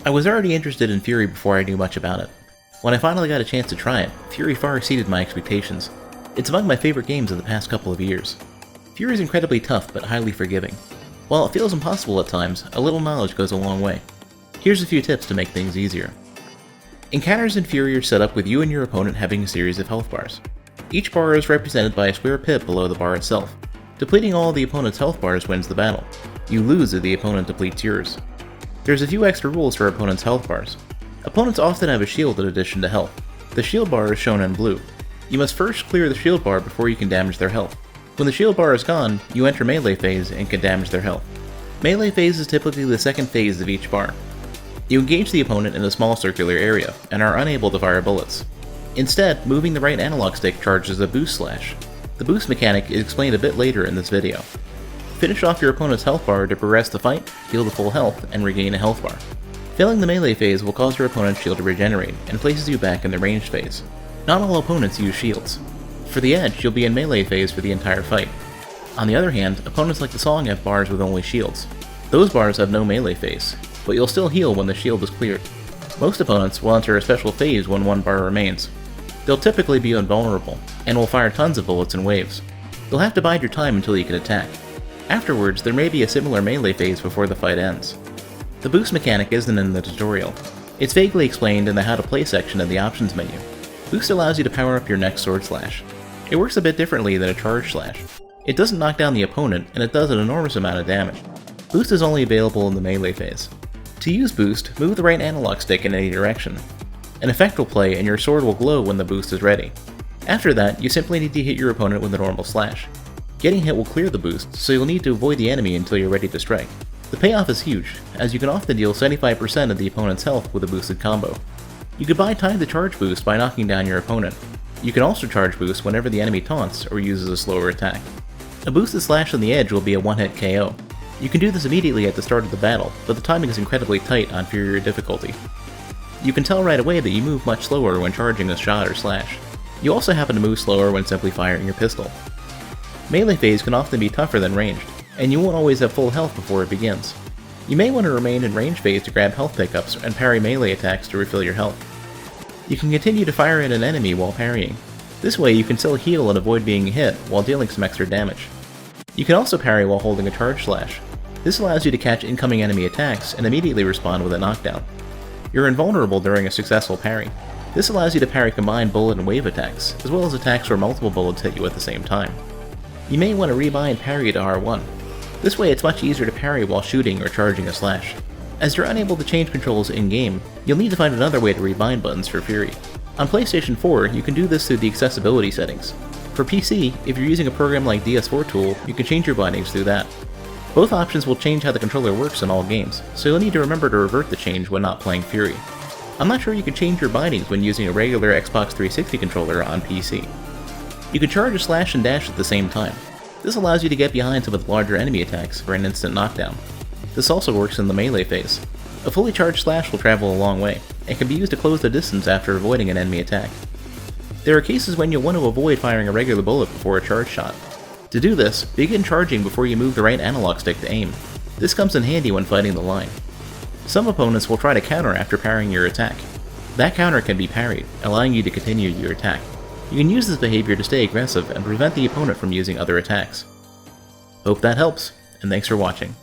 I was already interested in Furi before I knew much about it. When I finally got a chance to try it, Furi far exceeded my expectations. It's among my favorite games of the past couple of years. Furi is incredibly tough but highly forgiving. While it feels impossible at times, a little knowledge goes a long way. Here's a few tips to make things easier. Encounters in Furi are set up with you and your opponent having a series of health bars. Each bar is represented by a square pip below the bar itself. Depleting all the opponent's health bars wins the battle. You lose if the opponent depletes yours. There's a few extra rules for opponents' health bars. Opponents often have a shield in addition to health. The shield bar is shown in blue. You must first clear the shield bar before you can damage their health. When the shield bar is gone, you enter melee phase and can damage their health. Melee phase is typically the second phase of each bar. You engage the opponent in a small circular area, and are unable to fire bullets. Instead, moving the right analog stick charges a boost slash. The boost mechanic is explained a bit later in this video. Finish off your opponent's health bar to progress the fight, heal to full health, and regain a health bar. Failing the melee phase will cause your opponent's shield to regenerate, and places you back in the ranged phase. Not all opponents use shields. For the edge, you'll be in melee phase for the entire fight. On the other hand, opponents like the Song have bars with only shields. Those bars have no melee phase, but you'll still heal when the shield is cleared. Most opponents will enter a special phase when one bar remains. They'll typically be invulnerable, and will fire tons of bullets in waves. You'll have to bide your time until you can attack. Afterwards, there may be a similar melee phase before the fight ends. The boost mechanic isn't in the tutorial. It's vaguely explained in the How to Play section of the options menu. Boost allows you to power up your next sword slash. It works a bit differently than a charge slash. It doesn't knock down the opponent, and it does an enormous amount of damage. Boost is only available in the melee phase. To use boost, move the right analog stick in any direction. An effect will play and your sword will glow when the boost is ready. After that, you simply need to hit your opponent with a normal slash. Getting hit will clear the boost, so you'll need to avoid the enemy until you're ready to strike. The payoff is huge, as you can often deal 75% of the opponent's health with a boosted combo. You can buy time to charge boost by knocking down your opponent. You can also charge boost whenever the enemy taunts or uses a slower attack. A boosted slash on the edge will be a one-hit KO. You can do this immediately at the start of the battle, but the timing is incredibly tight on inferior difficulty. You can tell right away that you move much slower when charging a shot or slash. You also happen to move slower when simply firing your pistol. Melee phase can often be tougher than ranged, and you won't always have full health before it begins. You may want to remain in range phase to grab health pickups and parry melee attacks to refill your health. You can continue to fire at an enemy while parrying. This way you can still heal and avoid being hit while dealing some extra damage. You can also parry while holding a charge slash. This allows you to catch incoming enemy attacks and immediately respond with a knockdown. You're invulnerable during a successful parry. This allows you to parry combined bullet and wave attacks, as well as attacks where multiple bullets hit you at the same time. You may want to rebind parry to R1. This way it's much easier to parry while shooting or charging a slash. As you're unable to change controls in-game, you'll need to find another way to rebind buttons for Furi. On PlayStation 4, you can do this through the accessibility settings. For PC, if you're using a program like DS4 Tool, you can change your bindings through that. Both options will change how the controller works in all games, so you'll need to remember to revert the change when not playing Furi. I'm not sure you can change your bindings when using a regular Xbox 360 controller on PC. You can charge a slash and dash at the same time. This allows you to get behind some of the larger enemy attacks for an instant knockdown. This also works in the melee phase. A fully charged slash will travel a long way, and can be used to close the distance after avoiding an enemy attack. There are cases when you'll want to avoid firing a regular bullet before a charge shot. To do this, begin charging before you move the right analog stick to aim. This comes in handy when fighting the line. Some opponents will try to counter after parrying your attack. That counter can be parried, allowing you to continue your attack. You can use this behavior to stay aggressive and prevent the opponent from using other attacks. Hope that helps, and thanks for watching.